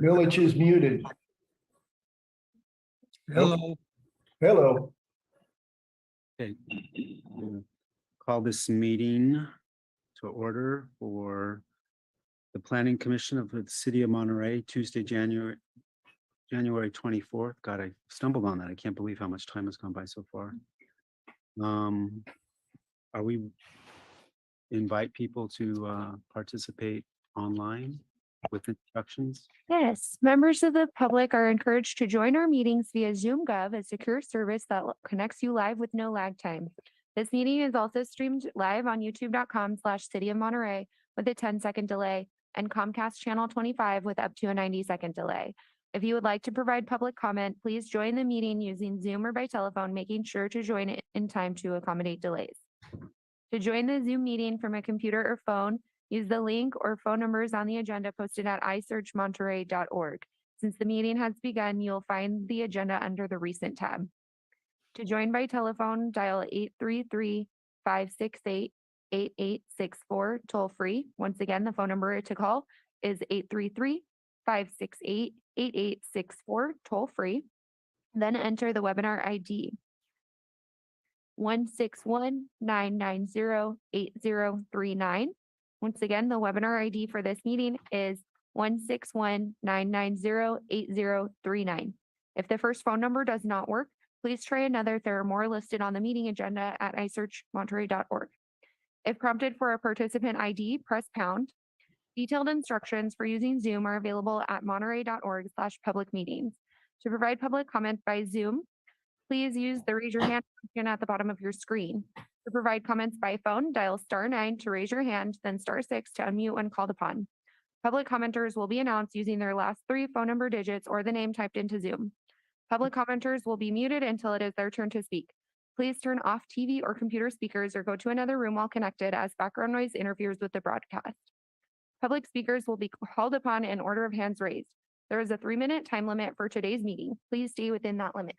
Village is muted. Hello. Hello. Okay. We'll call this meeting to order for the Planning Commission of the City of Monterey, Tuesday, January 24th. God, I stumbled on that. I can't believe how much time has gone by so far. Are we invite people to participate online with instructions? Yes, members of the public are encouraged to join our meetings via Zoom Gov, a secure service that connects you live with no lag time. This meeting is also streamed live on youtube.com/City of Monterey with a 10-second delay and Comcast channel 25 with up to a 90-second delay. If you would like to provide public comment, please join the meeting using Zoom or by telephone, making sure to join it in time to accommodate delays. To join the Zoom meeting from a computer or phone, use the link or phone numbers on the agenda posted at isearchmonterey.org. Since the meeting has begun, you'll find the agenda under the Recent tab. To join by telephone, dial 833-568-8864 toll free. Once again, the phone number to call is 833-568-8864 toll free. Then enter the webinar ID 161-990-8039. Once again, the webinar ID for this meeting is 161-990-8039. If the first phone number does not work, please try another. There are more listed on the meeting agenda at isearchmonterey.org. If prompted for a participant ID, press pound. Detailed instructions for using Zoom are available at monterey.org/public meetings. To provide public comment by Zoom, please use the raise your hand function at the bottom of your screen. To provide comments by phone, dial *9 to raise your hand, then *6 to unmute when called upon. Public commenters will be announced using their last 3 phone number digits or the name typed into Zoom. Public commenters will be muted until it is their turn to speak. Please turn off TV or computer speakers or go to another room while connected, as background noise interferes with the broadcast. Public speakers will be called upon in order of hands raised. There is a 3-minute time limit for today's meeting. Please stay within that limit.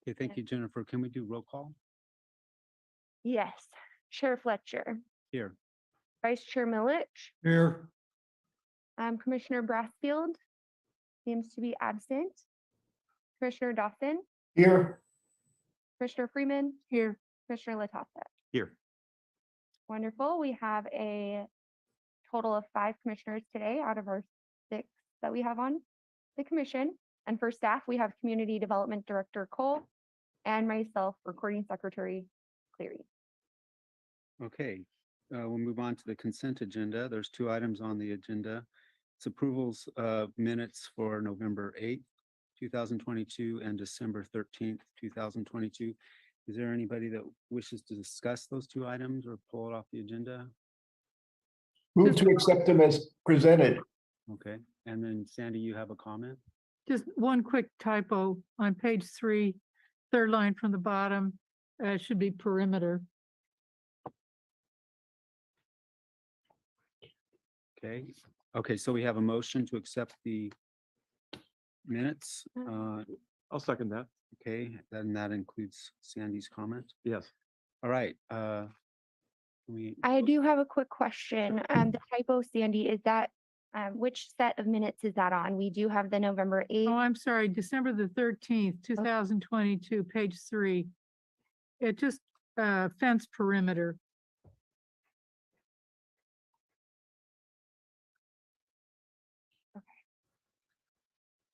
Okay, thank you, Jennifer. Can we do roll call? Yes. Chair Fletcher, Here. Vice Chair Milich, Here. Commissioner Brassfield seems to be absent. Commissioner Dawson, Here. Commissioner Freeman, here. Commissioner Latassa. Here. Wonderful. We have a total of 5 commissioners today out of our 6 that we have on the commission. And for staff, we have Community Development Director Cole and myself, Recording Secretary Cleary. Okay, we'll move on to the consent agenda. There's 2 items on the agenda. It's approvals of minutes for November 8th, 2022 and December 13th, 2022. Is there anybody that wishes to discuss those 2 items or pull it off the agenda? Move to accept them as presented. Okay, and then Sandy, you have a comment? Just one quick typo on page 3, 3rd line from the bottom, should be perimeter. Okay, so we have a motion to accept the minutes. I'll second that. Okay, then that includes Sandy's comment. Yes. All right. I do have a quick question. The typo, Sandy, is that which set of minutes is that on? We do have the November 8th. Oh, I'm sorry, December the 13th, 2022, page 3. It just fence perimeter.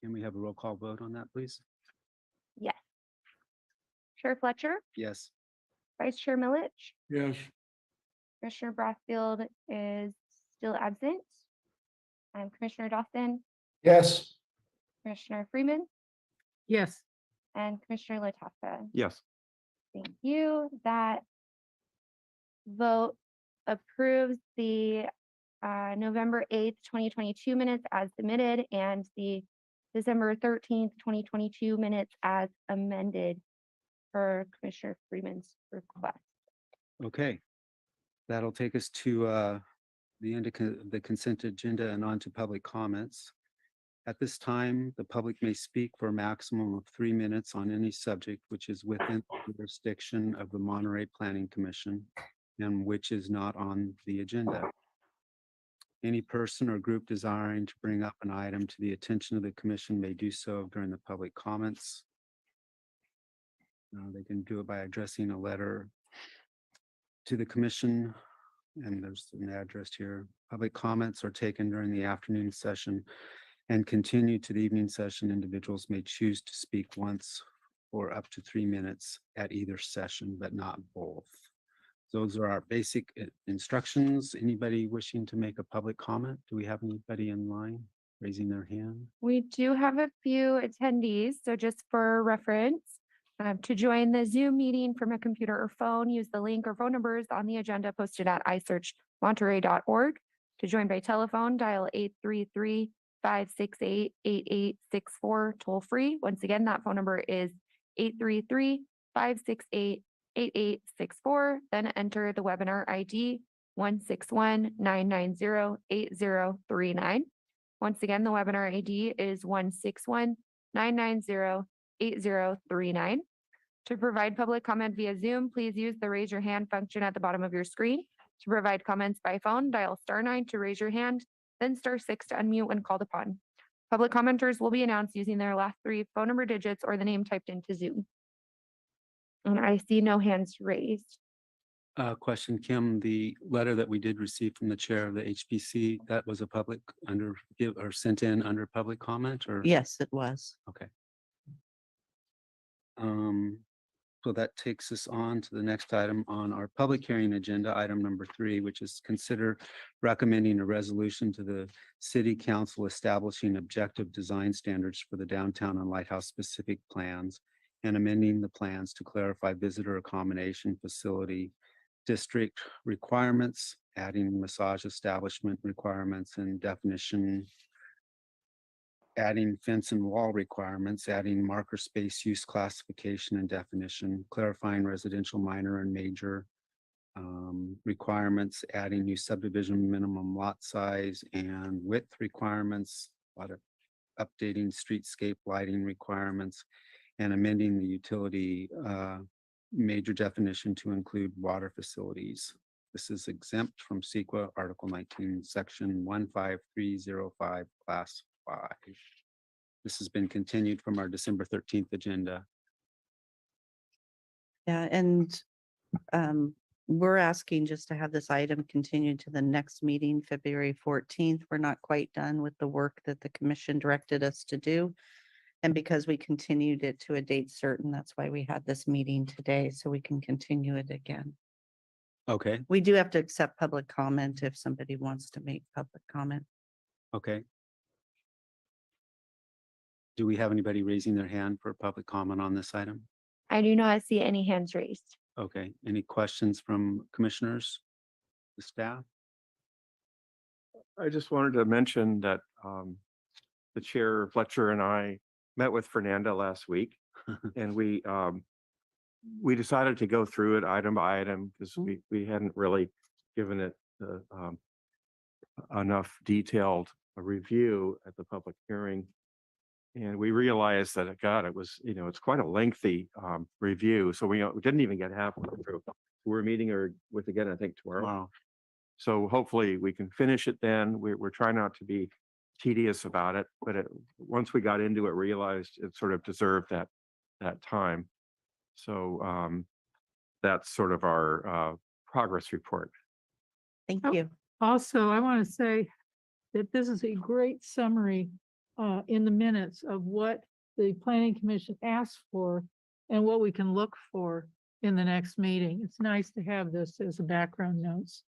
Can we have a roll call vote on that, please? Yes. Chair Fletcher, Yes. Vice Chair Milich, Yes. Commissioner Brassfield is still absent. Commissioner Dawson, Yes. Commissioner Freeman, Yes, and Commissioner Latassa. Yes. Thank you. That vote approves the November 8th, 2022 minutes as submitted and the December 13th, 2022 minutes as amended per Commissioner Freeman's request. Okay. That'll take us to the end of the consent agenda and on to public comments. At this time, the public may speak for a maximum of 3 minutes on any subject which is within the jurisdiction of the Monterey Planning Commission and which is not on the agenda. Any person or group desiring to bring up an item to the attention of the commission may do so during the public comments. They can do it by addressing a letter to the commission, and there's an address here. Public comments are taken during the afternoon session and continue to the evening session. Individuals may choose to speak once or up to 3 minutes at either session, but not both. Those are our basic instructions. Anybody wishing to make a public comment? Do we have anybody in line raising their hand? We do have a few attendees, so just for reference, to join the Zoom meeting from a computer or phone, use the link or phone numbers on the agenda posted at isearchmonterey.org. To join by telephone, dial 833-568-8864 toll free. Once again, that phone number is 833-568-8864. Then enter the webinar ID 161-990-8039. Once again, the webinar ID is 161-990-8039. To provide public comment via Zoom, please use the raise your hand function at the bottom of your screen. To provide comments by phone, dial *9 to raise your hand, then *6 to unmute when called upon. Public commenters will be announced using their last 3 phone number digits or the name typed into Zoom. And I see no hands raised. Question, Kim, the letter that we did receive from the chair of the HPC, that was a public or sent in under public comment, or? Yes, it was. Okay. So that takes us on to the next item on our public hearing agenda, item number 3, which is consider recommending a resolution to the city council establishing objective design standards for the downtown and lighthouse specific plans and amending the plans to clarify visitor accommodation facility district requirements, adding massage establishment requirements and definition, adding fence and wall requirements, adding marker space use classification and definition, clarifying residential minor and major requirements, adding new subdivision minimum lot size and width requirements, a lot of updating streetscape lighting requirements, and amending the utility major definition to include water facilities. This is exempt from CEQA Article 19, Section 15305, Class 5. This has been continued from our December 13th agenda. Yeah, and we're asking just to have this item continued to the next meeting, February 14th. We're not quite done with the work that the commission directed us to do. And because we continued it to a date certain, that's why we had this meeting today, so we can continue it again. Okay, We do have to accept public comment if somebody wants to make public comment. okay. Do we have anybody raising their hand for public comment on this item? I do not see any hands raised. Okay, any questions from commissioners, the staff? I just wanted to mention that the chair Fletcher and I met with Fernanda last week, and we decided to go through it item by item because we hadn't really given it enough detailed review at the public hearing. And we realized that, God, it was, it's quite a lengthy review. So we didn't even get halfway through. We're meeting her with again, I think, tomorrow. Wow. So hopefully we can finish it then. We're trying not to be tedious about it, but once we got into it, realized it sort of deserved that time. So that's sort of our progress report. Thank Oh. you. Also, I want to say that this is a great summary in the minutes of what the planning commission asked for and what we can look for in the next meeting. It's nice to have this as a background notes.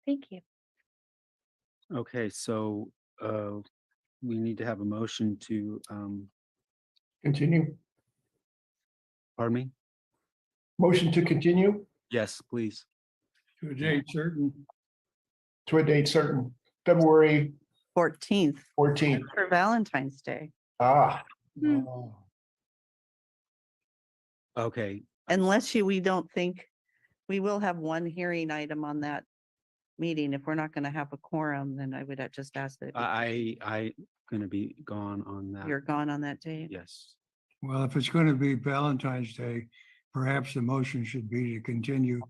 Thank you. Okay, so we need to have a motion to, Continue. pardon me? Motion to continue Yes, please. to a date certain. To a date certain, February 14th 14th. for Valentine's Day, Ah. Hmm. Oh. Okay, unless we don't think we will have one hearing item on that meeting. If we're not going to have a quorum, then I would just ask that I gonna be gone on that. you're gone on that day. Yes. Well, if it's going to be Valentine's Day, perhaps the motion should be to continue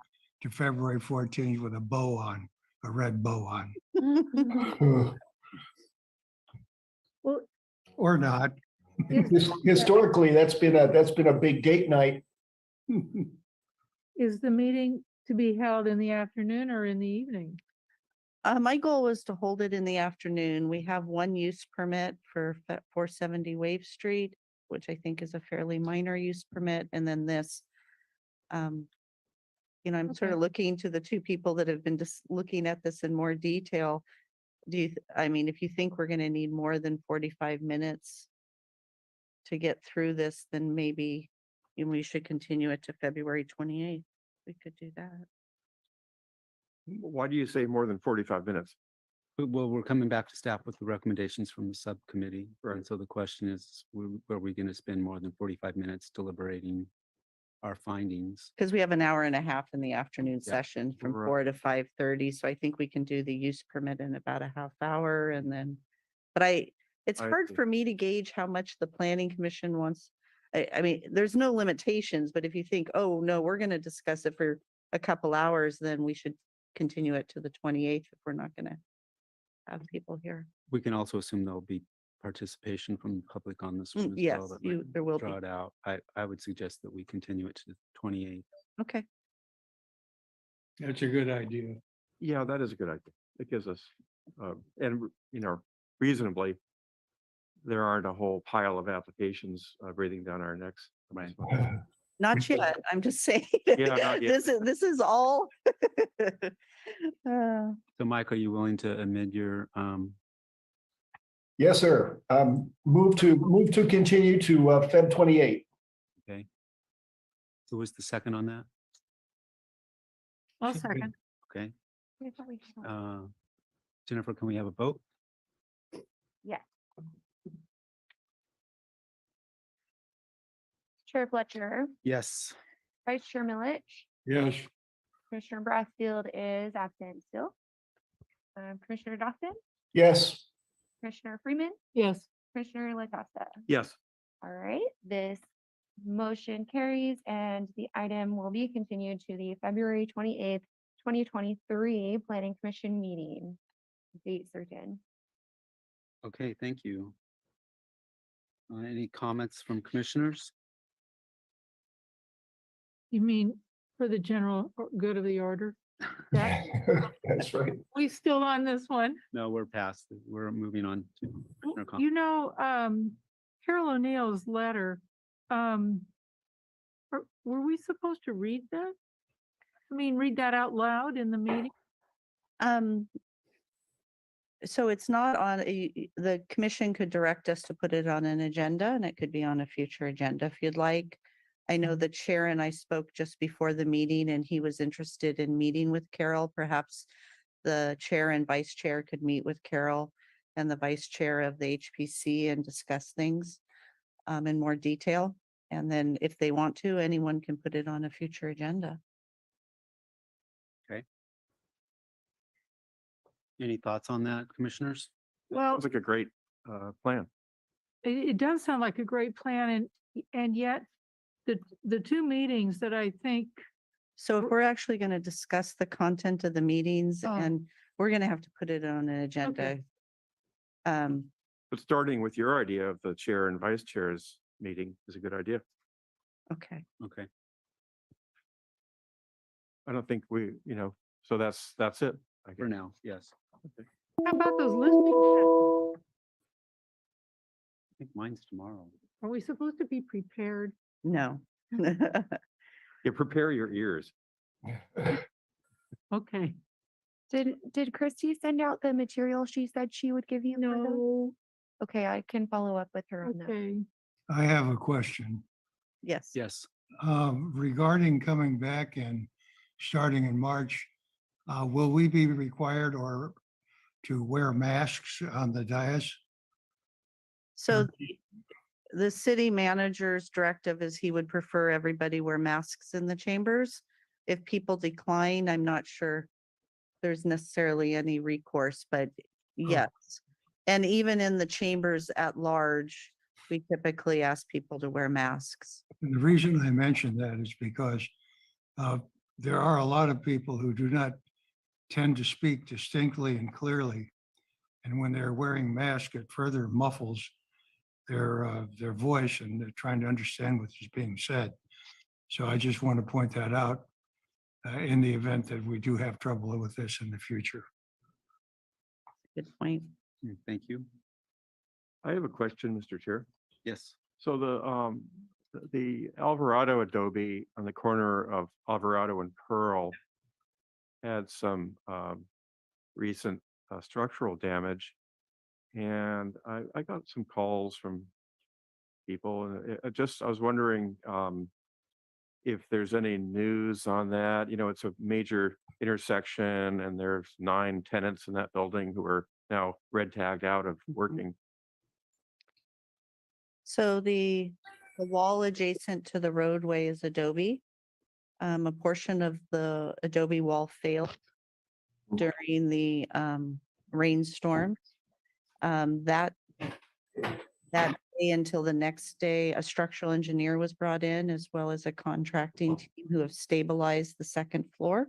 to February 14th with a bow on, a red bow on, Well, or not. Historically, that's been a big date night. is the meeting to be held in the afternoon or in the evening? My goal was to hold it in the afternoon. We have one use permit for 470 Wave Street, which I think is a fairly minor use permit, and then this. I'm sort Okay. of looking to the two people that have been just looking at this in more detail. If you think we're gonna need more than 45 minutes to get through this, then maybe we should continue it to February 28th. We could do that. Why do you say more than 45 minutes? Well, we're coming back to staff with the recommendations from the subcommittee. Right. And so the question is, are we going to spend more than 45 minutes deliberating our findings? Because we have an hour and a half in the afternoon Yeah. session from Right. 4 to 5:30. So I think we can do the use permit in about a half hour and then, but it's I hard see. for me to gauge how much the planning commission wants. There's no limitations, but if you think, oh, no, we're going to discuss it for a couple hours, then we should continue it to the 28th if we're not going to have people here. We can also assume there'll be participation from the public on this one as well. Yes, that might there will be. draw it out. I would suggest that we continue it to the 28th. Okay. That's a good idea. Yeah, that is a good idea. It gives us, and reasonably, there aren't a whole pile of applications breathing down our necks. Right. Not yet. I'm just saying. Yeah, not yet. This is all. So Mike, are you willing to amend your, Yes, sir. Move to continue to Feb 28. okay? Who was the second on that? I'll second. Okay. I thought we had- Jennifer, can we have a vote? Yes. Chair Fletcher, Yes. Vice Chair Milich, Yes, Commissioner Brassfield is absent still. Commissioner Dawson, Yes. Commissioner Freeman, Yes, Commissioner LaCosta. Yes, All right, this motion carries and the item will be continued to the February 28th, 2023 Planning Commission meeting. Date certain. Okay, thank you. Any comments from commissioners? you mean for the general good of the order? That, That's right. we still on this one? No, we're past, we're moving on to commissioner comments. You know, Carol O'Neill's letter, were we supposed to read that? Read that out loud in the meeting? So it's not on, the commission could direct us to put it on an agenda and it could be on a future agenda if you'd like. I know the chair and I spoke just before the meeting and he was interested in meeting with Carol. Perhaps the chair and vice chair could meet with Carol and the vice chair of the HPC and discuss things in more detail. And then if they want to, anyone can put it on a future agenda. Any thoughts on that, commissioners? Well, sounds like a great plan. it does sound like a great plan and yet the two meetings that I think, So if we're actually going to discuss the content of the meetings Oh. and we're going to have to put it on an agenda. But starting with your idea of the chair and vice chair's meeting is a good idea. Okay. Okay, I don't think so that's it. I for guess. now, yes. how about those listening sessions? I think mine's tomorrow. Are we supposed to be prepared? No. You prepare your ears. Okay. Did Christy send out the material she said she would give you? for those? No, Okay, I can follow up with her on that. okay. I have a question. Yes. Yes, Regarding coming back and starting in March, will we be required or to wear masks on the dais? So the city manager's directive is he would prefer everybody wear masks in the chambers. If people decline, I'm not sure there's necessarily any recourse, but yes. And even in the chambers at large, we typically ask people to wear masks. And the reason I mention that is because there are a lot of people who do not tend to speak distinctly and clearly. And when they're wearing masks, it further muffles their voice, and they're trying to understand what is being said. So I just want to point that out in the event that we do have trouble with this in the future. Good point. Thank you. I have a question, Mr. Chair. Yes. So the Alvarado Adobe on the corner of Alvarado and Pearl had some recent structural damage. And I got some calls from people, and I was wondering if there's any news on that. You know, it's a major intersection and there's 9 tenants in that building who are now red tagged out of working. So the wall adjacent to the roadway is adobe. A portion of the adobe wall failed during the rainstorm. That day until the next day, a structural engineer was brought in, as well as a contracting team who have stabilized the second floor.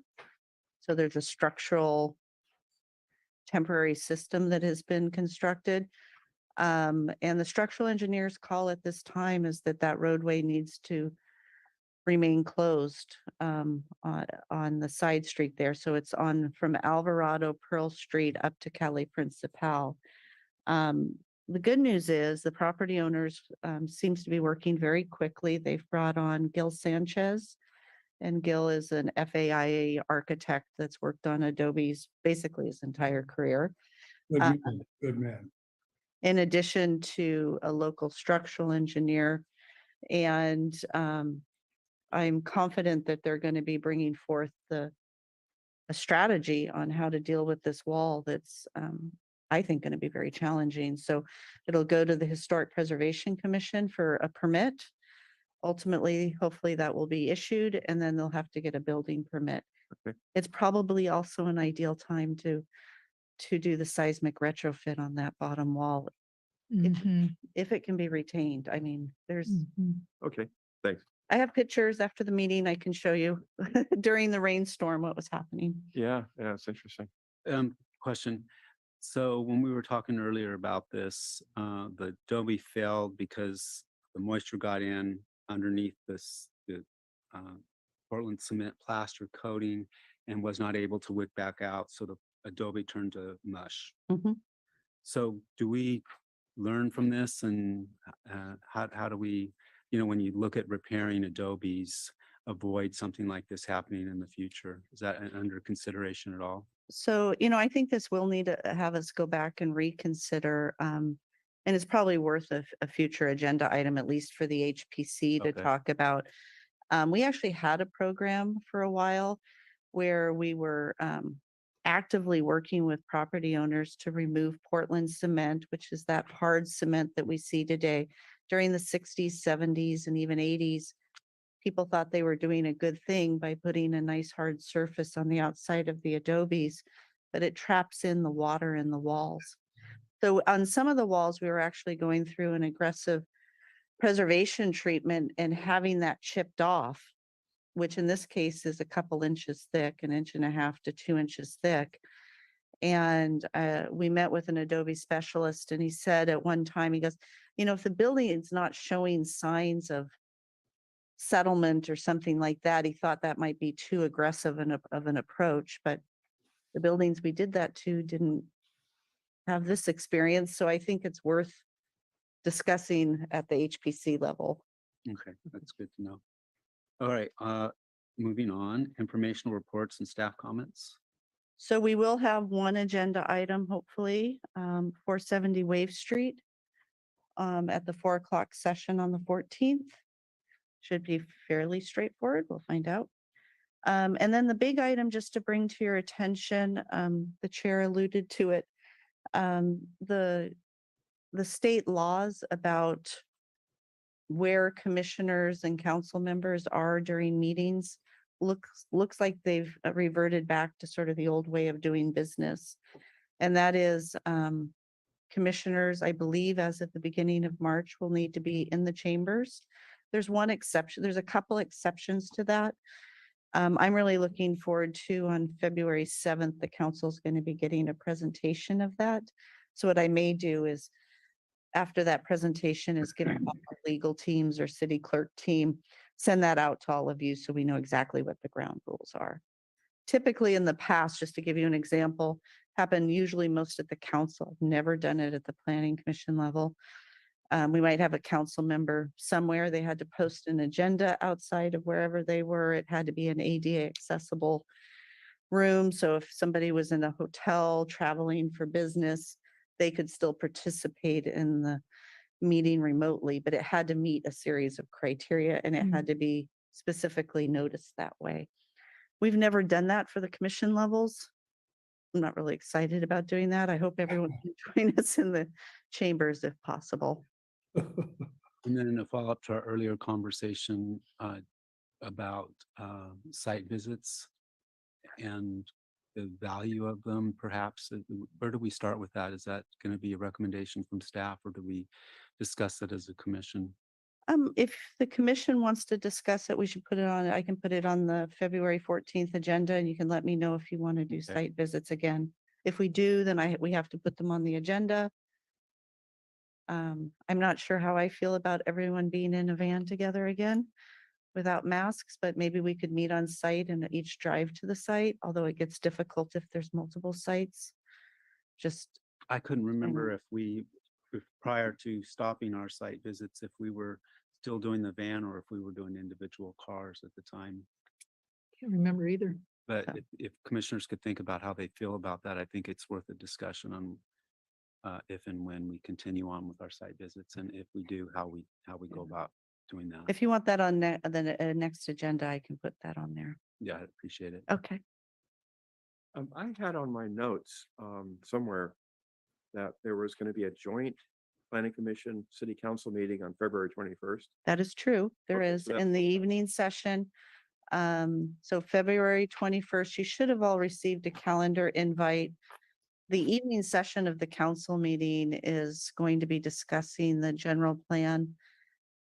So there's a structural temporary system that has been constructed. And the structural engineer's call at this time is that roadway needs to remain closed on the side street there. So it's on from Alvarado Pearl Street up to Calle Principal. The good news is the property owners seems to be working very quickly. They've brought on Gil Sanchez, and Gil is an FAIA architect that's worked on Adobe's basically his entire career. Good man. In addition to a local structural engineer. And I'm confident that they're going to be bringing forth a strategy on how to deal with this wall that's, I think, going to be very challenging. So it'll go to the Historic Preservation Commission for a permit. Ultimately, hopefully that will be issued, and then they'll have to get a building permit. Okay. It's probably also an ideal time to do the seismic retrofit on that bottom wall Mhm, if it can be retained. I mean, mhm. Okay, thanks. I have pictures after the meeting I can show you during the rainstorm, what was happening. Yeah, it's interesting. Question. So when we were talking earlier about this, the adobe failed because the moisture got in underneath the Portland cement plaster coating and was not able to wick back out. So the adobe turned to mush. Mhm. So do we learn from this, and how do we, when you look at repairing adobes, avoid something like this happening in the future? Is that under consideration at all? So, I think this will need to have us go back and reconsider. And it's probably worth a future agenda item, at least for the HPC to Okay. talk about. We actually had a program for a while where we were actively working with property owners to remove Portland cement, which is that hard cement that we see today. During the 60s, 70s, and even 80s, people thought they were doing a good thing by putting a nice hard surface on the outside of the adobes, but it traps in the water in the walls. So on some of the walls, we were actually going through an aggressive preservation treatment and having that chipped off, which in this case is a couple inches thick, 1.5 to 2 inches thick. And we met with an adobe specialist, and he said at one time, he goes, if the building is not showing signs of settlement or something like that, he thought that might be too aggressive of an approach. But the buildings we did that to didn't have this experience. So I think it's worth discussing at the HPC level. Okay, that's good to know. All right, moving on, informational reports and staff comments. So we will have one agenda item, hopefully, 470 Wave Street at the 4 o'clock session on the 14th. Should be fairly straightforward. We'll find out. And then the big item, just to bring to your attention, the chair alluded to it. The state laws about where commissioners and council members are during meetings looks like they've reverted back to sort of the old way of doing business. And that is commissioners, I believe, as of the beginning of March, will need to be in the chambers. There's one exception. There's a couple exceptions to that. I'm really looking forward to on February 7th, the council's going to be getting a presentation of that. So what I may do is after that presentation is give all our legal teams or city clerk team, send that out to all of you so we know exactly what the ground rules are. Typically in the past, just to give you an example, happened usually most at the council, never done it at the planning commission level. We might have a council member somewhere, they had to post an agenda outside of wherever they were. It had to be an ADA accessible room. So if somebody was in a hotel traveling for business, they could still participate in the meeting remotely, but it had to meet a series of criteria and it had to be specifically noticed that way. We've never done that for the commission levels. I'm not really excited about doing that. I hope everyone can join us in the chambers if possible. And then a follow-up to our earlier conversation about site visits and the value of them, perhaps. Where do we start with that? Is that going to be a recommendation from staff, or do we discuss it as a commission? If the commission wants to discuss it, we should put it on, I can put it on the February 14th agenda and you can let me know if you want to do Okay. site visits again. If we do, then we have to put them on the agenda. I'm not sure how I feel about everyone being in a van together again without masks, but maybe we could meet on site and each drive to the site, although it gets difficult if there's multiple sites. Just, I couldn't remember if prior to stopping our site visits, if we were still doing the van or if we were doing individual cars at the time. Can't remember either. But Okay. if commissioners could think about how they feel about that, I think it's worth a discussion on if and when we continue on with our site visits, and if we do, how we go about doing that. if you want that on the next agenda, I can put that on there. Yeah, I'd appreciate it. Okay. I had on my notes somewhere that there was going to be a joint planning commission city council meeting on February 21st. That is true. There Okay, is so that's in the evening session. So February 21st, you should have all received a calendar invite. The evening session of the council meeting is going to be discussing the general plan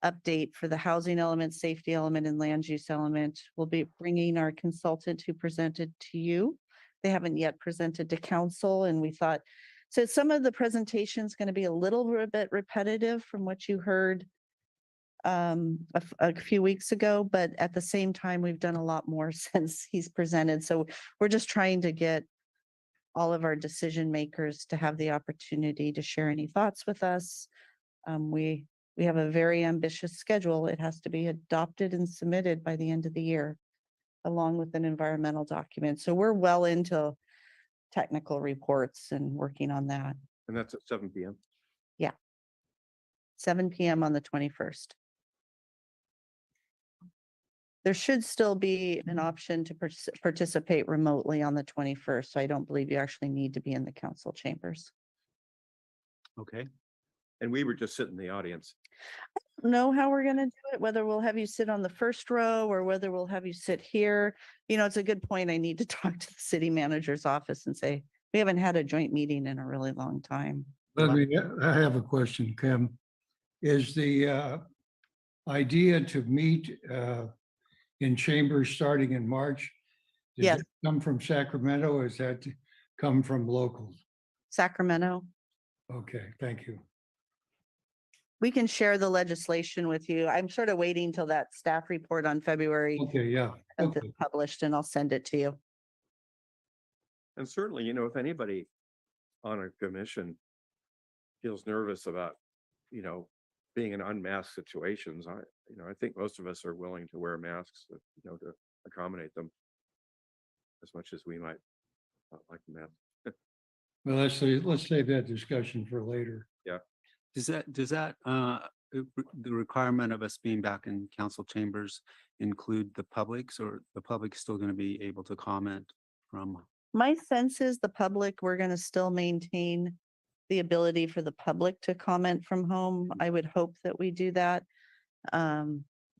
update for the housing element, safety element, and land use element. We'll be bringing our consultant who presented to you. They haven't yet presented to council, and we thought, so some of the presentation is going to be a little bit repetitive from what you heard a few weeks ago, but at the same time, we've done a lot more since he's presented. So we're just trying to get all of our decision makers to have the opportunity to share any thoughts with us. We have a very ambitious schedule. It has to be adopted and submitted by the end of the year, along with an environmental document. So we're well into technical reports and working on that. And that's at 7 p.m. 7 p.m. on the 21st. There should still be an option to participate remotely on the 21st. So I don't believe you actually need to be in the council chambers. Okay. And we were just sitting in the audience. Know how we're going to do it, whether we'll have you sit on the first row or whether we'll have you sit here. You know, it's a good point. I need to talk to the city manager's office and say, we haven't had a joint meeting in a really long time. I have a question, Kim. Is the idea to meet in chambers starting in March? Does Yes. that come from Sacramento or is that come from locals? Sacramento, Okay, thank you. we can share the legislation with you. I'm sort of waiting till that staff report on February Okay, yeah. 10th Okay. is published and I'll send it to you. And certainly, you know, if anybody on a commission feels nervous about, you know, being in unmasked situations, I think most of us are willing to wear masks, you know, to accommodate them as much as we might not like the mask. Well, let's save that discussion for later. Does that the requirement of us being back in council chambers include the publics, or the public still going to be able to comment from? My sense is the public, we're going to still maintain the ability for the public to comment from home. I would hope that we do that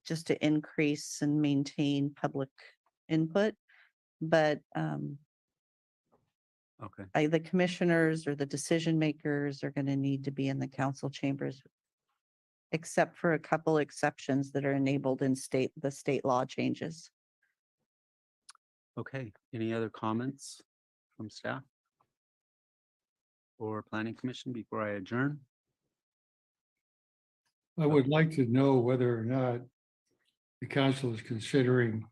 just to increase and maintain public input. But Okay. the commissioners or the decision makers are going to need to be in the council chambers, except for a couple exceptions that are enabled in the state law changes. Okay, any other comments from staff? Or planning commission before I adjourn? I would like to know whether or not the council is considering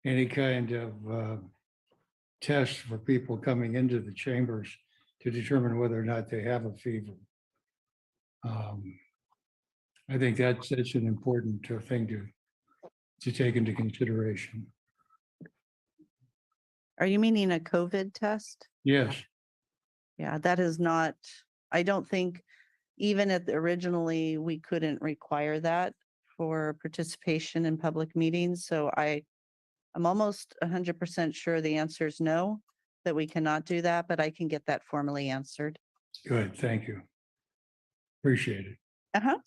any kind of test for people coming into the chambers to determine whether or not they have a fever. I think that's an important thing to take into consideration. Are you meaning a COVID test? Yes, Yeah, that is not, I don't think, even at originally, we couldn't require that for participation in public meetings. So I'm almost 100% sure the answer is no, that we cannot do that, but I can get that formally answered. good, thank you. Appreciate it. Uh-huh.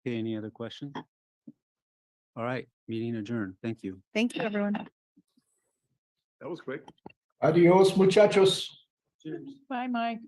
Okay, any other questions? All right, meeting adjourned. Thank you. Thank you, everyone. That was quick. Adios, muchachos. Bye, Mike.